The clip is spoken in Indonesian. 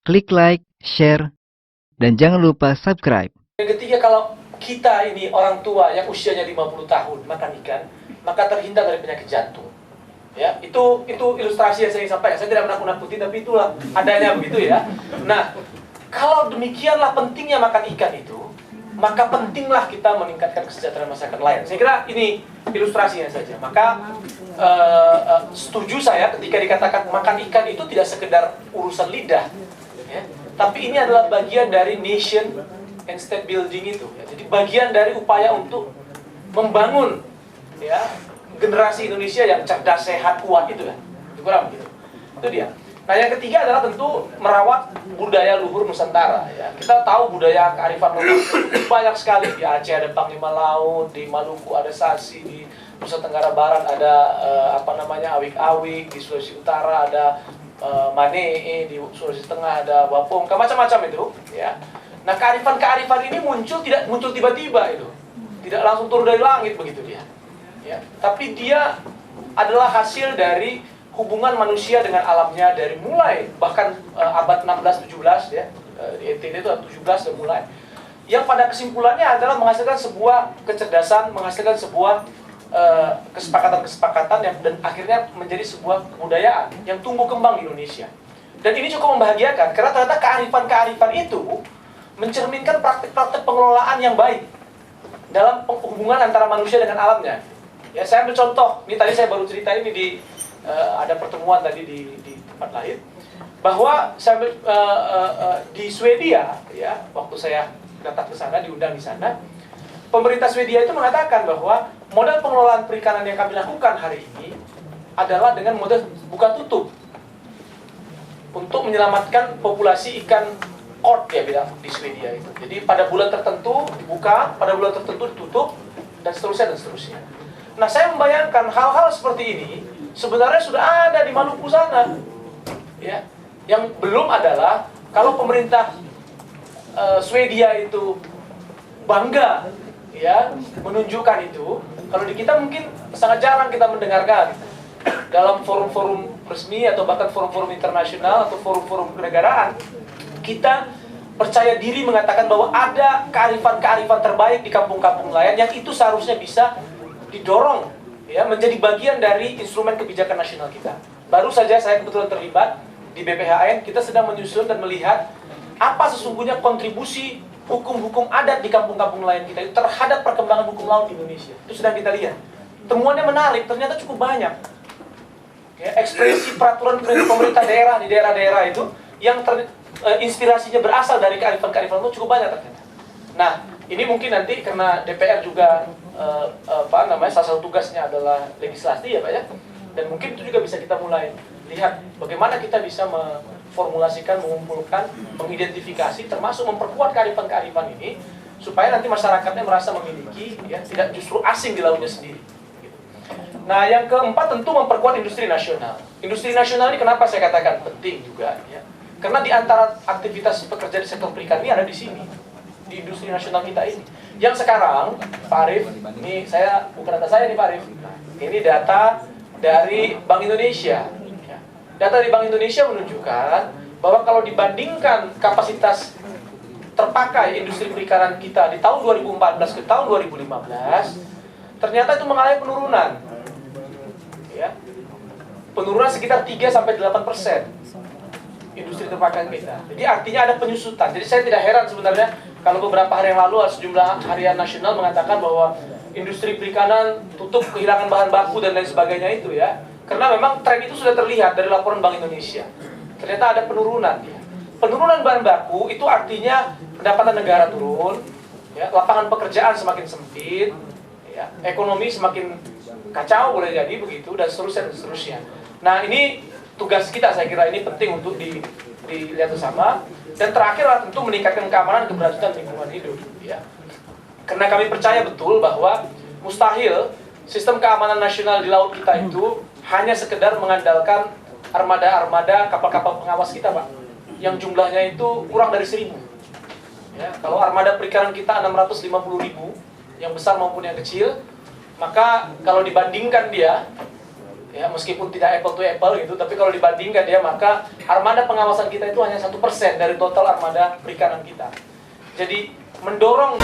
klik like, share, dan jangan lupa subscribe. Yang ketiga, kalau kita ini orang tua yang usianya 50 tahun makan ikan, maka terhindar dari penyakit jantung. Ya, itu ilustrasi yang saya ingin sampaikan. Saya tidak menakut-nakuti, tapi itulah adanya begitu ya. Nah, kalau demikianlah pentingnya makan ikan itu, maka pentinglah kita meningkatkan kesejahteraan masyarakat nelayan. Saya kira ini ilustrasinya saja. Maka setuju saya ketika dikatakan makan ikan itu tidak sekedar urusan lidah, ya, tapi ini adalah bagian dari nation and state building itu. Ya. Jadi bagian dari upaya untuk membangun ya generasi Indonesia yang cerdas, sehat, kuat itu ya. Kurang begitu. Itu dia. Nah, yang ketiga adalah tentu merawat budaya luhur Nusantara ya. Kita tahu budaya kearifan lokal banyak sekali. Di Aceh ada Panglima Laut, di Maluku ada Sasi, di Nusa Tenggara Barat ada awik-awik, di Sulawesi Utara ada Manee, di Sulawesi Tengah ada Bapongka, macam-macam itu ya. Nah, kearifan-kearifan ini tidak muncul tiba-tiba itu. Tidak langsung turun dari langit begitu dia. Ya, tapi dia adalah hasil dari hubungan manusia dengan alamnya dari mulai bahkan abad 16-17 ya, di NTT itu 17 sudah mulai. Yang pada kesimpulannya adalah menghasilkan sebuah kecerdasan, menghasilkan sebuah kesepakatan-kesepakatan yang dan akhirnya menjadi sebuah kebudayaan yang tumbuh kembang di Indonesia. Dan ini cukup membahagiakan karena ternyata kearifan-kearifan itu mencerminkan praktik-praktik pengelolaan yang baik dalam hubungan antara manusia dengan alamnya. Ya, saya ambil contoh, ini tadi saya baru cerita ini di ada pertemuan tadi di tempat lain, bahwa saya di Swedia ya, waktu saya datang ke sana, diundang di sana, pemerintah Swedia itu mengatakan bahwa model pengelolaan perikanan yang kami lakukan hari ini adalah dengan model buka tutup untuk menyelamatkan populasi ikan kod ya bilang di Swedia itu. Jadi pada bulan tertentu dibuka, pada bulan tertentu ditutup, dan seterusnya dan seterusnya. Nah, saya membayangkan hal-hal seperti ini sebenarnya sudah ada di Maluku sana. Ya. Yang belum adalah kalau pemerintah Swedia itu bangga ya menunjukkan itu, kalau di kita mungkin sangat jarang kita mendengarkan dalam forum-forum resmi atau bahkan forum-forum internasional atau forum-forum kenegaraan. Kita percaya diri mengatakan bahwa ada kearifan-kearifan terbaik di kampung-kampung nelayan yang itu seharusnya bisa didorong ya menjadi bagian dari instrumen kebijakan nasional kita. Baru saja saya kebetulan terlibat di BPHN, kita sedang menyusun dan melihat apa sesungguhnya kontribusi hukum-hukum adat di kampung-kampung nelayan kita itu terhadap perkembangan hukum laut di Indonesia. Itu sedang kita lihat. Temuannya menarik, ternyata cukup banyak. Ya, ekspresi peraturan pemerintah daerah di daerah-daerah itu yang inspirasinya berasal dari kearifan-kearifan itu cukup banyak ternyata. Nah, ini mungkin nanti karena DPR juga salah satu tugasnya adalah legislasi ya Pak ya, dan mungkin itu juga bisa kita mulai lihat bagaimana kita bisa memformulasikan, mengumpulkan, mengidentifikasi, termasuk memperkuat kearifan-kearifan ini supaya nanti masyarakatnya merasa memiliki ya, tidak justru asing di lautnya sendiri. Nah, yang keempat tentu memperkuat industri nasional. Industri nasional ini kenapa saya katakan penting juga ya, karena di antara aktivitas pekerja di sektor perikanan ini ada di sini, di industri nasional kita ini. Yang sekarang, Pak Arief, ini saya bukan data saya nih Pak Arief, ini data dari Bank Indonesia. Data dari Bank Indonesia menunjukkan bahwa kalau dibandingkan kapasitas terpakai industri perikanan kita di tahun 2014 ke tahun 2015, ternyata itu mengalami penurunan. Ya. Penurunan sekitar 3-8% industri terpakai kita. Jadi artinya ada penyusutan. Jadi saya tidak heran sebenarnya kalau beberapa hari yang lalu sejumlah harian nasional mengatakan bahwa industri perikanan tutup, kehilangan bahan baku dan lain sebagainya itu ya. Karena memang tren itu sudah terlihat dari laporan Bank Indonesia. Ternyata ada penurunan ya. Penurunan bahan baku itu artinya pendapatan negara turun, ya, lapangan pekerjaan semakin sempit, ya, ekonomi semakin kacau boleh jadi begitu dan seterusnya. Nah, ini tugas kita, saya kira ini penting untuk dilihat bersama. Dan terakhir adalah tentu meningkatkan keamanan, keberlanjutan lingkungan hidup ya. Karena kami percaya betul bahwa mustahil sistem keamanan nasional di laut kita itu hanya sekedar mengandalkan armada-armada kapal-kapal pengawas kita Pak, yang jumlahnya itu kurang dari 1.000 ya. Kalau armada perikanan kita 650.000, yang besar maupun yang kecil, maka kalau dibandingkan dia Ya, meskipun tidak apple to apple gitu, tapi kalau dibandingkan ya, maka armada pengawasan kita itu hanya 1% dari total armada perikanan kita. Jadi mendorong